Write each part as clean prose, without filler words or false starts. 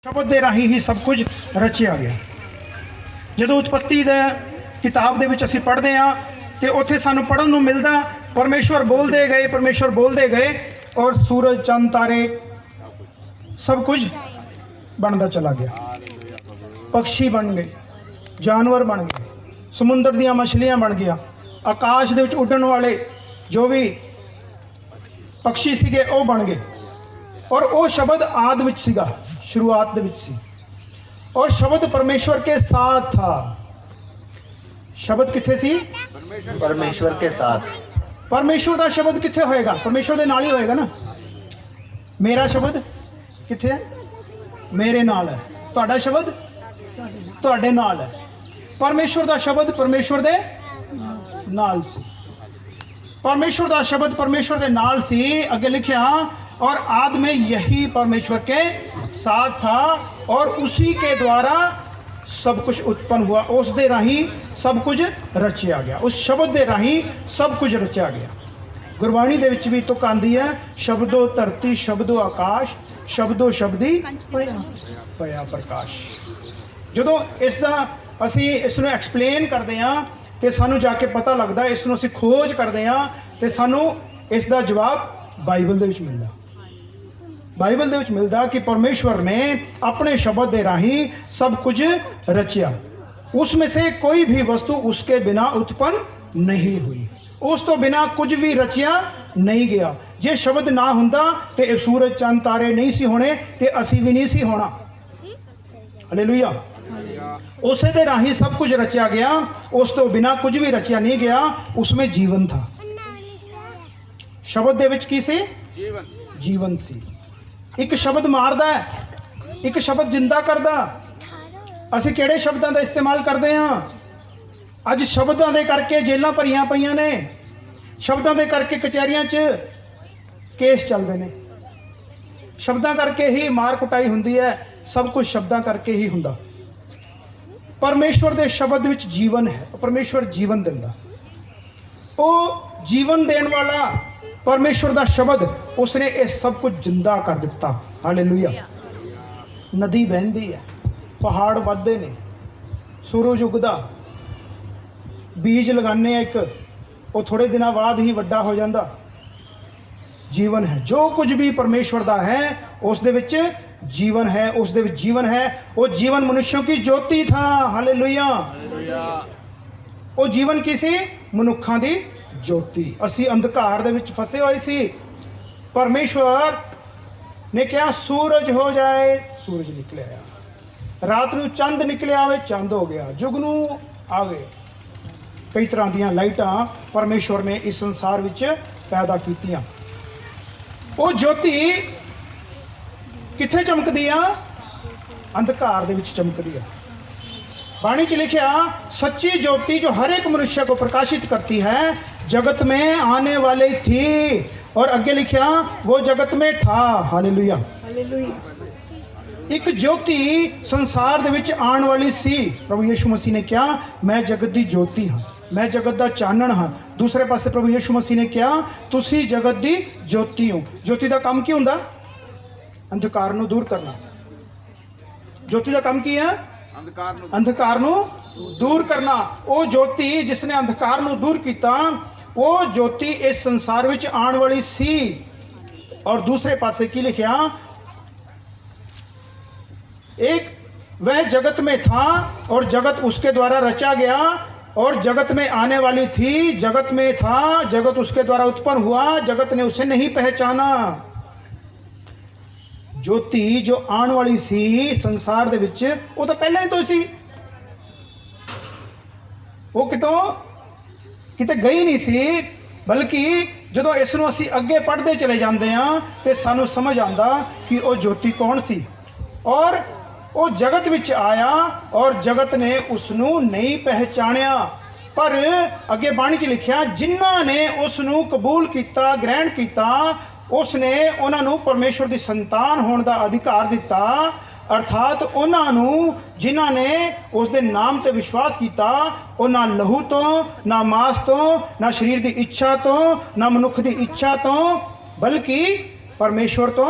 शब्द दे राही ही सब कुछ रचिया गया। ਜਦੋਂ ਉਤਪਤੀ ਦੇ किताब ਦੇ ਵਿੱਚ ਅਸੀਂ ਪੜ੍ਹਦੇ ਹਾਂ ਤੇ ਉੱਥੇ ਸਾਨੂੰ ਪੜ੍ਹਨ ਨੂੰ ਮਿਲਦਾ परमेश्वर बोलते गए और सूरज चंद तारे सब कुछ बनता चला गया। पक्षी बन गए, जानवर बन गए, समुद्र ਦੀਆਂ मछलियां बन गया, आकाश ਦੇ ਵਿੱਚ ਉੱਡਣ वाले जो भी पक्षी ਸੀਗੇ ਉਹ बन गए। और वो शब्द आदि ਵਿੱਚ ਸੀਗਾ, शुरुआत ਦੇ ਵਿੱਚ ਸੀ और शब्द परमेश्वर के साथ था। शब्द किथे सी? परमेश्वर के साथ। परमेश्वर का शब्द किथे होएगा? परमेश्वर के नाल ही होएगा ना। मेरा शब्द किथे है? मेरे नाल है। तुहाडा शब्द तुहाडे नाल है। परमेश्वर का शब्द परमेश्वर दे नाल सी। परमेश्वर का शब्द परमेश्वर के नाल सी। अगे लिखिया और आदि में यही परमेश्वर के साथ था और उसी के द्वारा सब कुछ उत्पन्न हुआ। उस दे राही सब कुछ रचिया गया, उस शब्द दे राही सब कुछ रचिया गया। गुरबाणी दे विच भी तुक आंदी है, शब्दो धरती शब्दो आकाश शब्दो शब्दी होया प्रकाश। जदों इसका असी इसनूं एक्सप्लेन करते हैं तो सानू जाके पता लगता, इसनूं असी खोज करते हैं तो सानू इसका जवाब बाइबल दे विच मिलदा। बाइबल दे विच मिलदा कि परमेश्वर ने अपने शब्द दे राही सब कुछ रचिया। उसमें से कोई भी वस्तु उसके बिना उत्पन्न नहीं हुई, उस तो बिना कुछ भी रचिया नहीं गया। जे शब्द ना हुंदा ते सूरज चंद तारे नहीं सी होने ते असी भी नहीं सी होना। हालेलुया। उसे दे राही सब कुछ रचिया गया, उस तो बिना कुछ भी रचिया नहीं गया। उसमें जीवन था। शब्द दे विच की सी? जीवन सी। एक शब्द मारदा है, एक शब्द जिंदा करदा। असीं किहड़े शब्दां दा इस्तेमाल करते हैं? अज शब्दां दे करके जेलां भरियां पईयां ने, शब्दां दे करके कचहरियां च केस चलदे ने, शब्दां करके ही मार कुटाई हुंदी है। सब कुछ शब्दां करके ही हुंदा। परमेश्वर दे शब्द विच जीवन है। परमेश्वर जीवन दिंदा। वो जीवन देण वाला परमेश्वर का शब्द, उसने ये सब कुछ जिंदा कर दिता। हालेलुया। नदी बहती है, पहाड़ बढ़ते ने, सूरज उगदा, बीज लगाने एक वो थोड़े दिनों बाद ही वड्डा हो जाता। जीवन है। जो कुछ भी परमेश्वर का है उस दे विच जीवन है, उस दे विच जीवन है। वो जीवन मनुष्यों की ज्योति था। हालेलुया। वो जीवन किसी मनुखा की ज्योति। असी अंधकार दे विच फसे हुए सी। परमेश्वर ने क्या सूरज हो जाए, सूरज निकले आया। रात नूं चंद निकले आवे, चंद हो गया। जुगनू आ गए। कई तरह दी लाइटां परमेश्वर ने इस संसार विच पैदा कीतियां। वो ज्योति कित्थे चमकदी आ? अंधकार दे विच चमकदी आ। बाणी च लिखिया सच्ची ज्योति जो हर एक मनुष्य को प्रकाशित करती है जगत में आने वाली थी। और आगे लिखिया वो जगत में था। हालेलुया। एक ज्योति संसार दे विच आने वाली सी। प्रभु यीशु मसीह ने कहा मैं जगत दी ज्योति हाँ, मैं जगत दा चानण हाँ। दूसरे पासे प्रभु यीशु मसीह ने कहा तुसी जगत दी ज्योति हो। ज्योति का काम की हुंदा? अंधकार नूं दूर करना। ज्योति का काम की है? अंधकार नूं दूर करना। वो ज्योति जिसने अंधकार नूं दूर किया, वो ज्योति इस संसार विच आने वाली सी। और दूसरे पासे की लिखिया एक वह जगत में था और जगत उसके द्वारा रचा गया और जगत में आने वाली थी। जगत में था, जगत उसके द्वारा उत्पन्न हुआ, जगत ने उसे नहीं पहचाना। ज्योति जो आने वाली सी संसार दे विच, वो तो पहले ही तो सी। वो किते गई नहीं सी। बल्कि जदों इसनूं असीं अगे पढ़ते चले जाते हैं तो सानूं समझ आंदा कि वो ज्योति कौन सी। और वो जगत विच आया और जगत ने उसनूं नहीं पहचानिया। पर अगे बाणी च लिखिया जिन्हां ने उसनूं कबूल किया, ग्रहण किया, उसने उन्होंने परमेश्वर की संतान होने का अधिकार दिता। अर्थात उन्होंने जिन्हों ने उसके नाम ते विश्वास किया, वो ना लहू तो, ना मांस तो, ना शरीर की इच्छा तो, ना मनुख की इच्छा तो, बल्कि परमेश्वर तो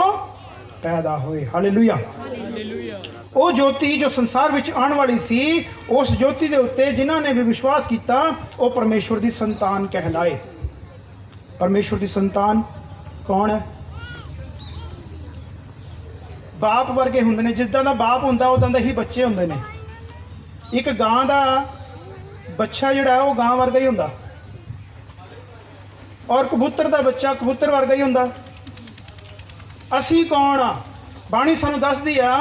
पैदा हुए। हालेलुया। ਉਹ ਜੋਤੀ ਜੋ ਸੰਸਾਰ ਵਿੱਚ ਆਉਣ ਵਾਲੀ ਸੀ, ਉਸ ਜੋਤੀ ਦੇ ਉੱਤੇ ਜਿਨ੍ਹਾਂ ਨੇ ਵੀ ਵਿਸ਼ਵਾਸ ਕੀਤਾ ਉਹ ਪਰਮੇਸ਼ਵਰ ਦੀ ਸੰਤਾਨ ਕਹਿਲਾਏ। ਪਰਮੇਸ਼ਵਰ ਦੀ ਸੰਤਾਨ ਕੌਣ ਹੈ? ਬਾਪ ਵਰਗੇ ਹੁੰਦੇ ਨੇ, ਜਿੱਦਾਂ ਦਾ ਬਾਪ ਹੁੰਦਾ ਉਦਾਂ ਦੇ ਹੀ ਬੱਚੇ ਹੁੰਦੇ ਨੇ। ਇੱਕ ਗਾਂ ਦਾ ਬੱਚਾ ਜਿਹੜਾ ਹੈ ਉਹ ਗਾਂ ਵਰਗਾ ਹੀ ਹੁੰਦਾ, ਔਰ ਕਬੂਤਰ ਦਾ ਬੱਚਾ ਕਬੂਤਰ ਵਰਗਾ ਹੀ ਹੁੰਦਾ। ਅਸੀਂ ਕੌਣ ਆ? ਬਾਣੀ ਸਾਨੂੰ ਦੱਸਦੀ ਆ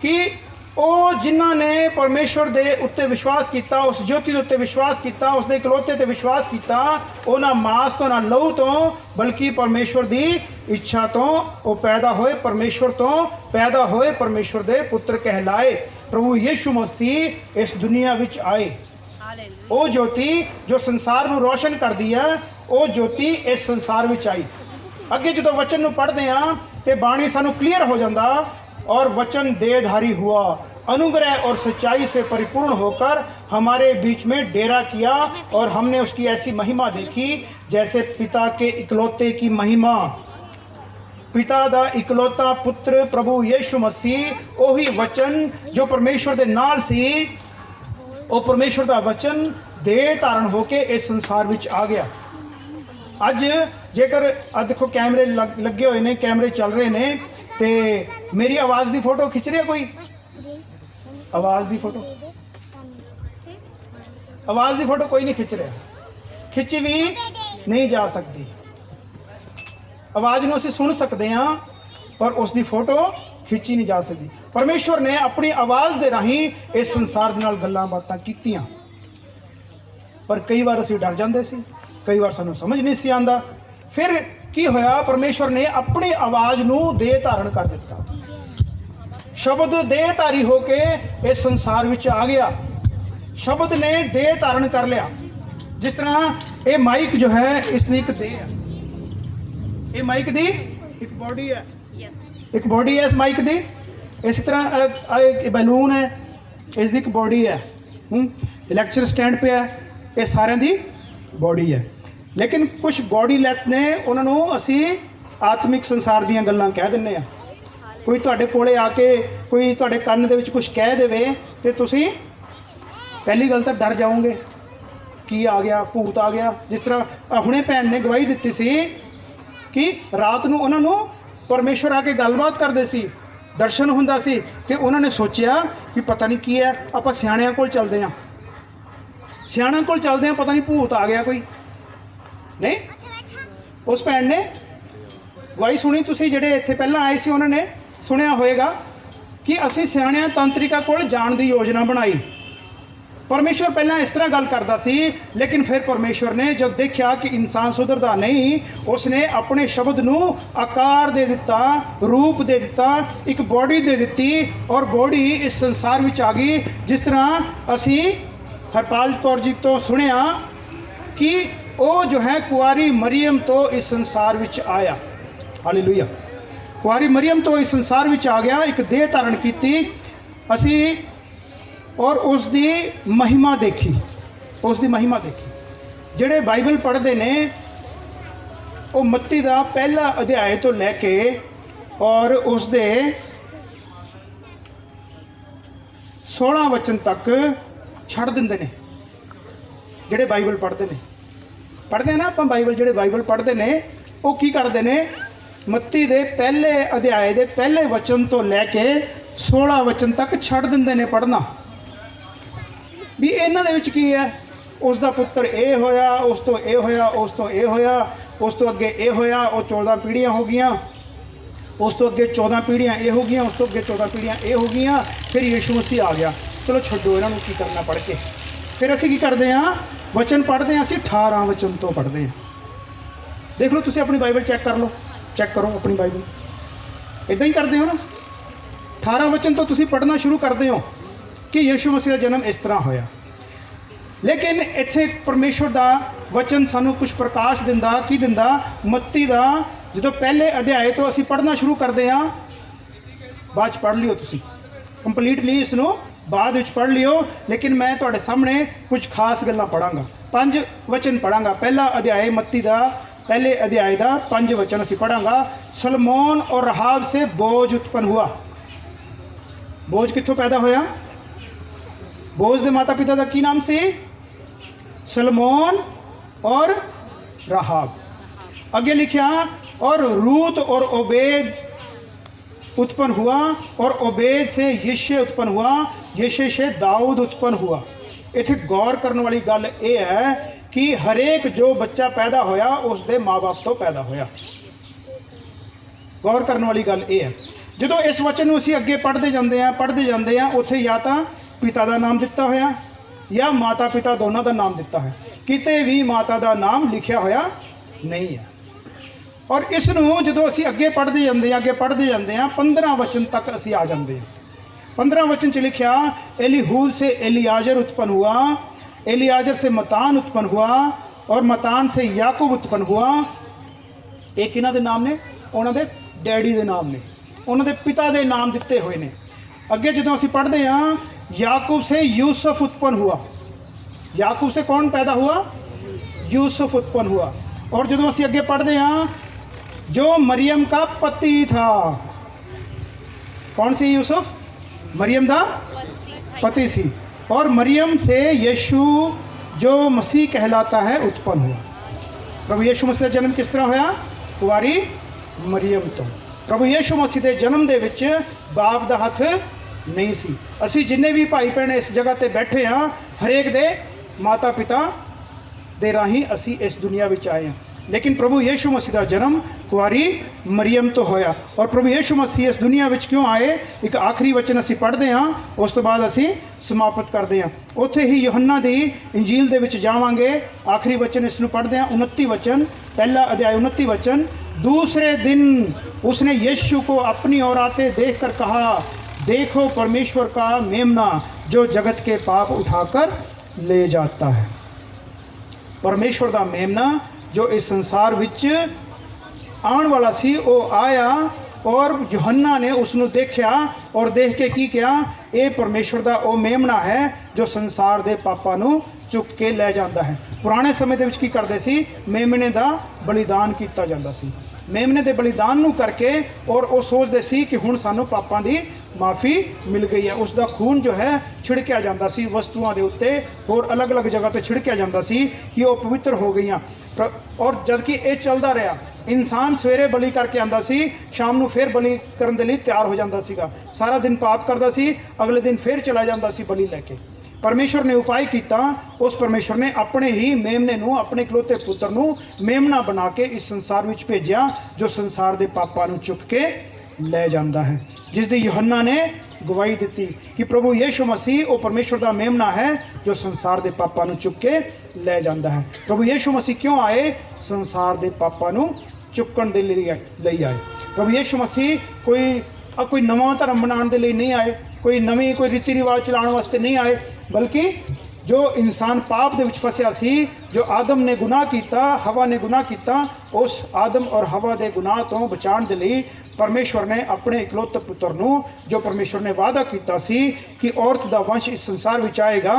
ਕਿ ਉਹ ਜਿਨ੍ਹਾਂ ਨੇ ਪਰਮੇਸ਼ਵਰ ਦੇ ਉੱਤੇ ਵਿਸ਼ਵਾਸ ਕੀਤਾ, ਉਸ ਜੋਤੀ ਦੇ ਉੱਤੇ ਵਿਸ਼ਵਾਸ ਕੀਤਾ, ਉਸ ਦੇ ਇਕਲੌਤੇ ਤੇ ਵਿਸ਼ਵਾਸ ਕੀਤਾ, ਉਹ ਨਾ ਮਾਸ ਤੋਂ ਨਾ ਲਹੂ ਤੋਂ ਬਲਕਿ ਪਰਮੇਸ਼ਵਰ ਦੀ ਇੱਛਾ ਤੋਂ ਉਹ ਪੈਦਾ ਹੋਏ, ਪਰਮੇਸ਼ਵਰ ਤੋਂ ਪੈਦਾ ਹੋਏ, ਪਰਮੇਸ਼ਵਰ ਦੇ ਪੁੱਤਰ ਕਹਿਲਾਏ। ਪ੍ਰਭੂ ਯਿਸੂ ਮਸੀਹ ਇਸ ਦੁਨੀਆ ਵਿੱਚ ਆਏ। ਉਹ ਜੋਤੀ ਜੋ ਸੰਸਾਰ ਨੂੰ ਰੋਸ਼ਨ ਕਰਦੀ ਹੈ, ਉਹ ਜੋਤੀ ਇਸ ਸੰਸਾਰ ਵਿੱਚ ਆਈ। ਅੱਗੇ ਜਦੋਂ ਵਚਨ ਨੂੰ ਪੜ੍ਹਦੇ ਹਾਂ ਤੇ ਬਾਣੀ ਸਾਨੂੰ ਕਲੀਅਰ ਹੋ ਜਾਂਦਾ, और वचन देहधारी हुआ, अनुग्रह और सच्चाई से परिपूर्ण होकर हमारे बीच में डेरा किया, और हमने उसकी ऐसी महिमा देखी जैसे पिता के इकलौते की महिमा। पिता दा इकलौता पुत्र प्रभु यीशु मसीह, ਉਹੀ वचन जो परमेश्वर ਦੇ ਨਾਲ ਸੀ, ਉਹ परमेश्वर ਦਾ वचन ਦੇਹ ਧਾਰਨ ਹੋ ਕੇ ਇਸ ਸੰਸਾਰ ਵਿੱਚ ਆ ਗਿਆ। ਅੱਜ ਜੇਕਰ ਆ ਦੇਖੋ ਕੈਮਰੇ ਲੱਗੇ ਹੋਏ ਨੇ, ਕੈਮਰੇ ਚੱਲ ਰਹੇ ਨੇ, ਤੇ ਮੇਰੀ ਆਵਾਜ਼ ਦੀ ਫੋਟੋ ਖਿੱਚ ਰਿਹਾ ਕੋਈ? ਆਵਾਜ਼ ਦੀ ਫੋਟੋ ਕੋਈ ਨਹੀਂ ਖਿੱਚ ਰਿਹਾ, ਖਿੱਚੀ ਵੀ ਨਹੀਂ ਜਾ ਸਕਦੀ। ਆਵਾਜ਼ ਨੂੰ ਅਸੀਂ ਸੁਣ ਸਕਦੇ ਹਾਂ ਪਰ ਉਸ ਦੀ ਫੋਟੋ ਖਿੱਚੀ ਨਹੀਂ ਜਾ ਸਕਦੀ। ਪਰਮੇਸ਼ਵਰ ਨੇ ਆਪਣੀ ਆਵਾਜ਼ ਦੇ ਰਾਹੀਂ ਇਸ ਸੰਸਾਰ ਦੇ ਨਾਲ ਗੱਲਾਂ ਬਾਤਾਂ ਕੀਤੀਆਂ, ਪਰ ਕਈ ਵਾਰ ਅਸੀਂ ਡਰ ਜਾਂਦੇ ਸੀ, ਕਈ ਵਾਰ ਸਾਨੂੰ ਸਮਝ ਨਹੀਂ ਸੀ ਆਉਂਦਾ। ਫਿਰ ਕੀ ਹੋਇਆ? ਪਰਮੇਸ਼ਵਰ ਨੇ ਆਪਣੀ ਆਵਾਜ਼ ਨੂੰ ਦੇਹ ਧਾਰਨ ਕਰ ਦਿੱਤਾ। ਸ਼ਬਦ ਦੇਹ ਧਾਰੀ ਹੋ ਕੇ ਇਸ ਸੰਸਾਰ ਵਿੱਚ ਆ ਗਿਆ। ਸ਼ਬਦ ਨੇ ਦੇਹ ਧਾਰਨ ਕਰ ਲਿਆ। ਜਿਸ ਤਰ੍ਹਾਂ ਇਹ ਮਾਈਕ ਜੋ ਹੈ ਇਸ ਦੀ ਇੱਕ ਦੇਹ ਹੈ, ਇਹ ਮਾਈਕ ਦੀ ਇੱਕ ਬੋਡੀ ਹੈ, ਇੱਕ ਬੋਡੀ ਹੈ ਇਸ ਮਾਈਕ ਦੀ। ਇਸੇ ਤਰ੍ਹਾਂ ਇਹ ਬੈਲੂਨ ਹੈ, ਇਸ ਦੀ ਇੱਕ ਬੋਡੀ ਹੈ। ਲੈਕਚਰ ਸਟੈਂਡ पे ਹੈ, ਇਹ ਸਾਰਿਆਂ ਦੀ ਬੋਡੀ ਹੈ। ਲੇਕਿਨ ਕੁਝ ਬੋਡੀਲੈਸ ਨੇ, ਉਹਨਾਂ ਨੂੰ ਅਸੀਂ ਆਤਮਿਕ ਸੰਸਾਰ ਦੀਆਂ ਗੱਲਾਂ ਕਹਿ ਦਿੰਦੇ ਆ। ਕੋਈ ਤੁਹਾਡੇ ਕੋਲੇ ਆ ਕੇ ਕੋਈ ਤੁਹਾਡੇ ਕੰਨ ਦੇ ਵਿੱਚ ਕੁਝ ਕਹਿ ਦੇਵੇ ਤੇ ਤੁਸੀਂ ਪਹਿਲੀ ਗੱਲ ਤਾਂ ਡਰ ਜਾਓਗੇ, ਕੀ ਆ ਗਿਆ, ਭੂਤ ਆ ਗਿਆ। ਜਿਸ ਤਰ੍ਹਾਂ ਹੁਣੇ ਭੈਣ ਨੇ ਗਵਾਹੀ ਦਿੱਤੀ ਸੀ ਕਿ ਰਾਤ ਨੂੰ ਉਹਨਾਂ ਨੂੰ ਪਰਮੇਸ਼ਵਰ ਆ ਕੇ ਗੱਲਬਾਤ ਕਰਦੇ ਸੀ, ਦਰਸ਼ਨ ਹੁੰਦਾ ਸੀ, ਤੇ ਉਹਨਾਂ ਨੇ ਸੋਚਿਆ ਕਿ ਪਤਾ ਨਹੀਂ ਕੀ ਹੈ, ਆਪਾਂ ਸਿਆਣਿਆਂ ਕੋਲ ਚੱਲਦੇ ਹਾਂ, ਸਿਆਣਿਆਂ ਕੋਲ ਚੱਲਦੇ ਹਾਂ, ਪਤਾ ਨਹੀਂ ਭੂਤ ਆ ਗਿਆ ਕੋਈ। ਨਹੀਂ, ਉਸ ਭੈਣ ਨੇ ਗਵਾਹੀ ਸੁਣੀ। ਤੁਸੀਂ ਜਿਹੜੇ ਇੱਥੇ ਪਹਿਲਾਂ ਆਏ ਸੀ ਉਹਨਾਂ ਨੇ ਸੁਣਿਆ ਹੋਏਗਾ ਕਿ ਅਸੀਂ ਸਿਆਣਿਆਂ ਤਾਂਤਰਿਕਾਂ ਕੋਲ ਜਾਣ ਦੀ ਯੋਜਨਾ ਬਣਾਈ। ਪਰਮੇਸ਼ਵਰ ਪਹਿਲਾਂ ਇਸ ਤਰ੍ਹਾਂ ਗੱਲ ਕਰਦਾ ਸੀ, ਲੇਕਿਨ ਫਿਰ ਪਰਮੇਸ਼ਵਰ ਨੇ ਜਦ ਦੇਖਿਆ ਕਿ ਇਨਸਾਨ ਸੁਧਰਦਾ ਨਹੀਂ, ਉਸਨੇ ਆਪਣੇ ਸ਼ਬਦ ਨੂੰ ਆਕਾਰ ਦੇ ਦਿੱਤਾ, ਰੂਪ ਦੇ ਦਿੱਤਾ, ਇੱਕ ਬੋਡੀ ਦੇ ਦਿੱਤੀ, ਔਰ ਬੋਡੀ ਇਸ ਸੰਸਾਰ ਵਿੱਚ ਆ ਗਈ। ਜਿਸ ਤਰ੍ਹਾਂ ਅਸੀਂ ਹਰਪਾਲ ਕੌਰ ਜੀ ਤੋਂ ਸੁਣਿਆ ਕਿ ਉਹ ਜੋ ਹੈ ਕੁਆਰੀ ਮਰੀਮ ਤੋਂ ਇਸ ਸੰਸਾਰ ਵਿੱਚ ਆਇਆ। ਹਾਲੇਲੂਇਆ। ਕੁਆਰੀ ਮਰੀਮ ਤੋਂ ਇਸ ਸੰਸਾਰ ਵਿੱਚ ਆ ਗਿਆ, ਇੱਕ ਦੇਹ ਧਾਰਨ ਕੀਤੀ ਅਸੀਂ, ਔਰ ਉਸ ਦੀ ਮਹਿਮਾ ਦੇਖੀ, ਉਸ ਦੀ ਮਹਿਮਾ ਦੇਖੀ। ਜਿਹੜੇ ਬਾਈਬਲ ਪੜ੍ਹਦੇ ਨੇ ਉਹ ਮੱਤੀ ਦਾ ਪਹਿਲਾ ਅਧਿਆਇ ਤੋਂ ਲੈ ਕੇ ਔਰ ਉਸ ਦੇ 16 ਵਚਨ ਤੱਕ ਛੱਡ ਦਿੰਦੇ ਨੇ। ਜਿਹੜੇ ਬਾਈਬਲ ਪੜ੍ਹਦੇ ਨੇ ਨਾ ਆਪਾਂ, ਬਾਈਬਲ ਜਿਹੜੇ ਬਾਈਬਲ ਪੜ੍ਹਦੇ ਨੇ ਉਹ ਕੀ ਕਰਦੇ ਨੇ? ਮੱਤੀ ਦੇ ਪਹਿਲੇ ਅਧਿਆਇ ਦੇ ਪਹਿਲੇ ਵਚਨ ਤੋਂ ਲੈ ਕੇ 16 ਵਚਨ ਤੱਕ ਛੱਡ ਦਿੰਦੇ ਨੇ ਪੜ੍ਹਨਾ, ਵੀ ਇਹਨਾਂ ਦੇ ਵਿੱਚ ਕੀ ਹੈ। ਉਸ ਦਾ ਪੁੱਤਰ ਇਹ ਹੋਇਆ, ਉਸ ਤੋਂ ਇਹ ਹੋਇਆ, ਉਸ ਤੋਂ ਇਹ ਹੋਇਆ, ਉਸ ਤੋਂ ਅੱਗੇ ਇਹ ਹੋਇਆ, ਉਹ 14 ਪੀੜ੍ਹੀਆਂ ਹੋ ਗਈਆਂ, ਉਸ ਤੋਂ ਅੱਗੇ 14 ਪੀੜ੍ਹੀਆਂ ਇਹ ਹੋ ਗਈਆਂ, ਉਸ ਤੋਂ ਅੱਗੇ 14 ਪੀੜ੍ਹੀਆਂ ਇਹ ਹੋ ਗਈਆਂ, ਫਿਰ ਯਿਸੂ ਮਸੀਹ ਆ ਗਿਆ। ਚਲੋ ਛੱਡੋ ਇਹਨਾਂ ਨੂੰ, ਕੀ ਕਰਨਾ ਪੜ੍ਹ ਕੇ। ਫਿਰ ਅਸੀਂ ਕੀ ਕਰਦੇ ਹਾਂ? ਵਚਨ ਪੜ੍ਹਦੇ ਹਾਂ, ਅਸੀਂ 18 ਵਚਨ ਤੋਂ ਪੜ੍ਹਦੇ ਹਾਂ। ਦੇਖ ਲਓ, ਤੁਸੀਂ ਆਪਣੀ ਬਾਈਬਲ ਚੈੱਕ ਕਰ ਲਓ, ਚੈੱਕ ਕਰੋ ਆਪਣੀ ਬਾਈਬਲ। ਇੱਦਾਂ ਹੀ ਕਰਦੇ ਹੋ ਨਾ, 18 ਵਚਨ ਤੋਂ ਤੁਸੀਂ ਪੜ੍ਹਨਾ ਸ਼ੁਰੂ ਕਰਦੇ ਹੋ ਕਿ ਯਿਸੂ ਮਸੀਹ ਦਾ ਜਨਮ ਇਸ ਤਰ੍ਹਾਂ ਹੋਇਆ। ਲੇਕਿਨ ਇੱਥੇ ਪਰਮੇਸ਼ਵਰ ਦਾ ਵਚਨ ਸਾਨੂੰ ਕੁਝ ਪ੍ਰਕਾਸ਼ ਦਿੰਦਾ। ਕੀ ਦਿੰਦਾ? ਮੱਤੀ ਦਾ ਜਦੋਂ ਪਹਿਲੇ ਅਧਿਆਇ ਤੋਂ ਅਸੀਂ ਪੜ੍ਹਨਾ ਸ਼ੁਰੂ ਕਰਦੇ ਹਾਂ, ਬਾਅਦ 'ਚ ਪੜ੍ਹ ਲਿਓ ਤੁਸੀਂ ਕੰਪਲੀਟਲੀ, ਇਸ ਨੂੰ ਬਾਅਦ ਵਿੱਚ ਪੜ੍ਹ ਲਿਓ। ਲੇਕਿਨ ਮੈਂ ਤੁਹਾਡੇ ਸਾਹਮਣੇ ਕੁਝ ਖਾਸ ਗੱਲਾਂ ਪੜ੍ਹਾਂਗਾ, 5 ਵਚਨ ਪੜ੍ਹਾਂਗਾ। ਪਹਿਲਾ ਅਧਿਆਇ ਮੱਤੀ ਦਾ ਪਹਿਲੇ ਅਧਿਆਇ ਦਾ 5 ਵਚਨ ਅਸੀਂ ਪੜ੍ਹਾਂਗਾ। सलमोन और रहाब से बोझ उत्पन्न हुआ। बोझ कित्थों पैदा होया? बोझ के माता पिता का की नाम सी? सलमोन और राहाब। अगे लिखा और रूत और ओबेद उत्पन्न हुआ और ओबेद से यिशे उत्पन्न हुआ, यिशे से दाऊद उत्पन्न हुआ। इत्थे गौर करने वाली गल यह है कि हरेक जो बच्चा पैदा होया उसके माँ बाप तो पैदा होया। गौर करने वाली गल यह है। जो इस वचन को असीं अगे पढ़ते जाते हैं उत्थे या तो पिता का नाम दिता होया या माता पिता दोनों का नाम दिता है, किते भी माता का नाम लिखा होया नहीं है। और इसनों जो असी अगे पढ़ते जाते हैं 15 वचन तक असी आ जाते हैं। 15 वचन च लिखा एलीहूद से एलियाजर उत्पन्न हुआ, एलियाजर से मतान उत्पन्न हुआ और मतान से याकूब उत्पन्न हुआ। एक इन्हां दे नाम ने, उन्होंने डैडी के नाम ने, उन्होंने पिता के नाम दिते हुए ने। अगे जो असी पढ़ते हैं याकूब से यूसुफ उत्पन्न हुआ। याकूब से कौन पैदा हुआ? यूसुफ उत्पन्न हुआ। और जो असी अगे पढ़ते हैं जो मरियम का पति था, कौन सी? यूसुफ मरियम का पति सी। और मरियम से यीशु जो मसीह कहलाता है उत्पन्न हुआ। प्रभु यीशु मसीह का जन्म किस तरह होया? कुंवारी मरियम तो। प्रभु यीशु मसीह के जन्म दे विच बाप का हथ नहीं सी। असी जिन्ने भी भाई भैन इस जगह ते बैठे हाँ हरेक दे माता पिता दे राही असी इस दुनिया विच आए हैं। लेकिन प्रभु यीशु मसीह का जन्म कुंवारी मरियम तो होया। और प्रभु यीशु मसीह इस दुनिया विच क्यों आए? एक आखिरी वचन असी पढ़ते हाँ, उस तो बाद असी समाप्त करते हैं। उत्थे ही यूहन्ना दी इंजील दे विच जावांगे। आखिरी वचन इसनूं पढ़ते हैं 29 वचन, पहला अध्याय 29 वचन। दूसरे दिन उसने यीशु को अपनी ओर आते देख कर कहा, देखो परमेश्वर का मेमना जो जगत के पाप उठाकर ले जाता है। परमेश्वर का मेमना जो इस संसार विच आने वाला सी वो आया और यूहन्ना ने उसनों देखा और देख के की किया? ये परमेश्वर का वो मेमना है जो संसार के पापां नूं चुक के ले जाता है। पुराने समय दे विच की करते सी? मेमने का बलिदान किया जाता सी। मेमने के बलिदान नूं करके और वो सोचते सी कि हुण सानूं पापां दी माफ़ी मिल गई है। उसका खून जो है छिड़किया जाता सी वस्तुओं के उत्ते और अलग अलग जगह पर छिड़किया जाता सी कि वो पवित्र हो गई। और जबकि ये चलता रहा, इंसान सवेरे बलि करके आंदा सी, शाम को फिर बलि करने के लिए तैयार हो जाता सीगा। सारा दिन पाप करता सी, अगले दिन फिर चला जाता सी बलि लैके। परमेश्वर ने उपाय किया, उस परमेश्वर ने अपने ही मेमने नूं, अपने इकलौते पुत्र नूं मेमना बना के इस संसार में भेजा जो संसार के पापां नूं चुक के ले जाता है। जिसकी यूहन्ना ने गवाही दी कि प्रभु यीशु मसीह वो परमेश्वर का मेमना है जो संसार के पापां नूं चुक के ले जाता है। प्रभु यीशु मसीह क्यों आए? संसार के पापां नूं चुकण दे लई आए। प्रभु यीशु मसीह कोई नवा धर्म बनाने के लिए नहीं आए, कोई नवी कोई रीति रिवाज चलाने वास्ते नहीं आए, बल्कि जो इंसान पाप दे विच फसिया सी, जो आदम ने गुनाह किया, हवा ने गुनाह किया, उस आदम और हवा के गुनाह तो बचाने के लिए परमेश्वर ने अपने इकलौते पुत्र नूं, जो परमेश्वर ने वादा किया सी कि औरत का वंश इस संसार विच आएगा,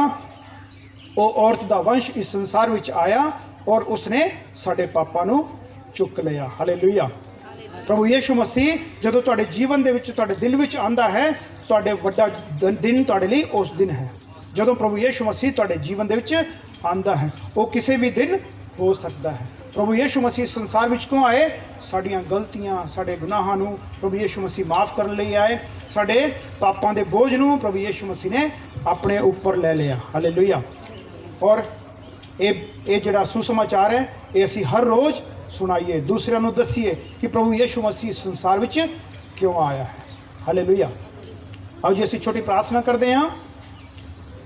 वो औरत का वंश इस संसार विच आया और उसने साडे पापां नूं चुक लिया। हालेलुया। प्रभु यीशु मसीह जदों तुहाडे जीवन दे विच तुहाडे दिल विच आंदा है, तुहाडे वड्डा दिन तुहाडे लई उस दिन है जदों प्रभु यीशु मसीह तुहाडे जीवन दे विच आंदा है। वो किसी भी दिन हो सकता है। प्रभु यीशु मसीह संसार विच क्यों आए? साड़ियाँ गलतियाँ, साडे गुनाहां नूं प्रभु यीशु मसीह माफ़ करने लई आए। साडे पापां दे बोझ नूं प्रभु यीशु मसीह ने अपने ऊपर ले लिया। हालेलुया। और ये जिहड़ा सुसमाचार है ये असीं हर रोज़ सुनाइए, दूसरों को दसीए कि प्रभु यीशु मसीह संसार विच क्यों आया है। हालेलुया। आओ जी असीं छोटी प्रार्थना करते हैं,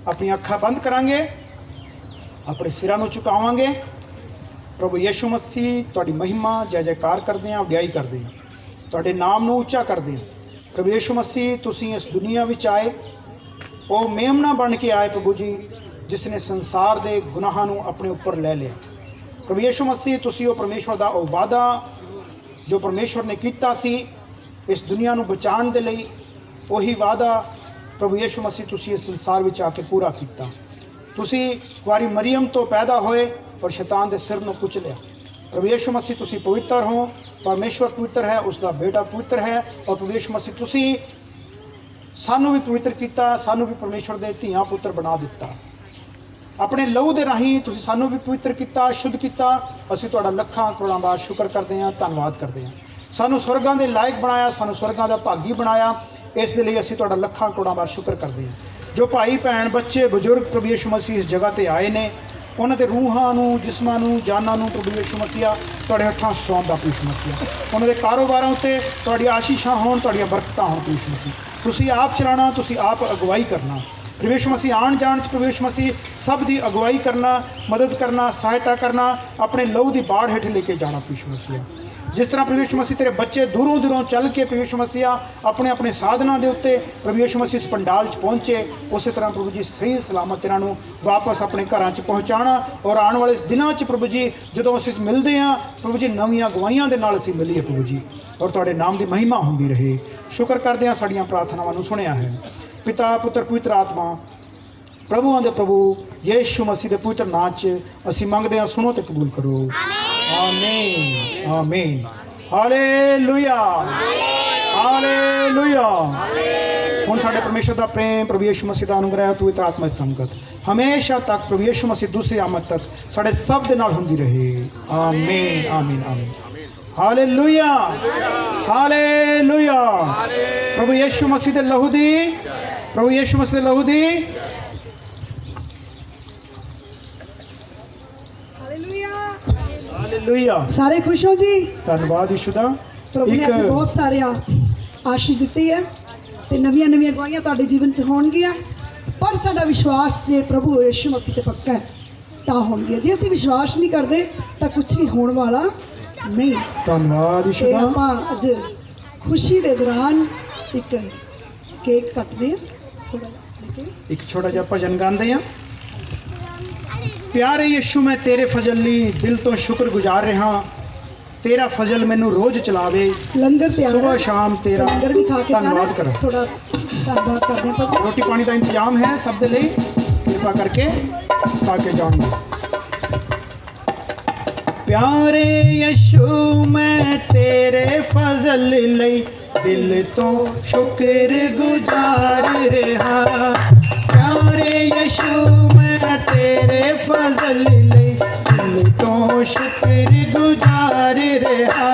अपनी अखां बंद करांगे, अपने सिरां नूं झुकावांगे। प्रभु यीशु मसीह तुहाडी महिमा जय जयकार करते हैं, वडियाई करते हैं, तुहाडे नाम नूं उच्चा करते हैं। प्रभु यीशु मसीह तुसीं इस दुनिया विच आए, वो मेमना बन के आए प्रभु जी, जिसने संसार के गुनाहां नूं अपने ऊपर ले लिया। प्रभु यीशु मसीह तुसीं वो परमेश्वर का वो वादा जो परमेश्वर ने किया सी इस दुनिया नूं बचाने के लिए, वही वादा प्रभु यीशु मसीह तुसीं इस संसार विच आके पूरा किया। तुसीं कुंवारी मरियम तो पैदा होए और शैतान के सिर नूं कुचलिया। प्रभु यीशु मसीह तुसीं पवित्र हो, परमेश्वर पवित्र है, उसका बेटा पवित्र है। और प्रभु यीशु मसीह तुसीं सानू भी पवित्र किया, सानू भी परमेश्वर के धियां पुत्र बना दिता। अपने लहू के राही तुसीं सानू भी पवित्र किया, शुद्ध किया। असीं तुहाडा लखां करोड़ां बार शुक्र करते हैं, धन्नवाद करते हैं। सानू स्वर्गां दे लायक बनाया, सानू स्वर्गां दा भागी बनाया। इस दे लई असीं तुहाडा लखां करोड़ां बार शुक्र करते हैं। जो भाई भैन बच्चे बजुर्ग प्रभु यीशु मसीह इस जगह ते आए ने, उन्हां दे रूहां नूं, जिस्मां नूं, जानां नूं प्रभु यीशु मसीहा तुहाडे हत्थां सौंपदा प्रभु यीशु मसीहा। उन्हां दे कारोबारां उत्ते तुहाडी आशीषां होण, तुहाडीआं बरकतां होण प्रभु यीशु मसीह। तुसीं आप चलाना, तुसीं आप अगुवाई करना प्रभु यीशु मसीह। आण जाण च प्रभु यीशु मसीह सब दी अगुवाई करना, मदद करना, सहायता करना, अपने लहू की बाढ़ हेठ लेके जाना प्रभु यीशु मसीह। जिस तरह प्रभु यीशु मसीह तेरे बच्चे दूरों दूरों चल के प्रभु यीशु मसीह अपने अपने साधनों के उत्ते प्रभु यीशु मसीह इस पंडाल च पहुँचे, उस तरह प्रभु जी सही सलामत इन्हों वापस अपने घरां च पहुँचाना। और आने वाले दिनों च प्रभु जी जो असीं मिलते हैं प्रभु जी नवीं गवाहियां दे नाल असीं मिलीए प्रभु जी, और तुहाडे नाम की महिमा होंदी रहे। शुक्र करते हैं साड़ियां प्रार्थनावां नूं सुनिया है। पिता पुत्र पवित्र आत्मा प्रभुआं दे प्रभु यीशु मसीह के पवित्र नाम च असीं मंगदे हां, सुनो ते कबूल करो। आमीन आमीन। Hallelujah hallelujah. हुण साडे परमेश्वर दा प्रेम, प्रभु यीशु मसीह दा अनुग्रह, पवित्र आत्मा दी संगत हमेशा तक प्रभु यीशु मसीह दूसरी आमद तक साडे सब दे नाल हुंदी रहे। आमीन आमीन आमीन। Hallelujah hallelujah. प्रभु यीशु मसीह दे लहू दी, प्रभु यीशु मसीह दे लहू दी। हालेलुया। सारे खुश हो जी? धन्यवाद यीशु दा। प्रभु ने अज बहुत सारे आशीष दी है, तो नवी नवी गवाहियां तुहाडे जीवन च होणगियां। पर साडा विश्वास जे प्रभु यीशु मसीह ते पक्का है तां होणगियां। जे असीं विश्वास नहीं करते तो कुछ भी होने वाला नहीं। धन्यवाद यीशु ते दा। आपां अज खुशी के दौरान एक केक कटदे हैं, थोड़ा लेके एक छोटा जिहा भजन गांदे हैं। प्यारे यीशु मैं तेरे फजल ਲਈ दिल तो शुक्र गुजार रहा, तेरा फजल मैनू रोज चलावे, लंगर तैयार सुबह है। शाम तेरा लंगर भी खा के धन्यवाद जाना। करो। थोड़ा धन्यवाद करते हैं प्रभु। रोटी पानी का इंतजाम है सब दे ਲਈ, कृपा करके खा के जाओ। प्यारे यीशु मैं तेरे फजल ਲਈ दिल तो शुक्र गुजार रहा, प्यारे यीशु मैं तेरे फजल ਲਈ दिल तो शुक्र गुजार रहा,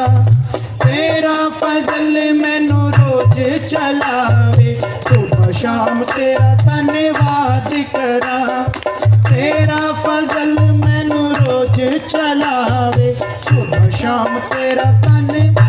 तेरा फजल मैनू रोज चलावे, सुबह शाम तेरा धन्यवाद करा, तेरा फजल मैनू रोज चलावे, सुबह शाम तेरा धन्यवाद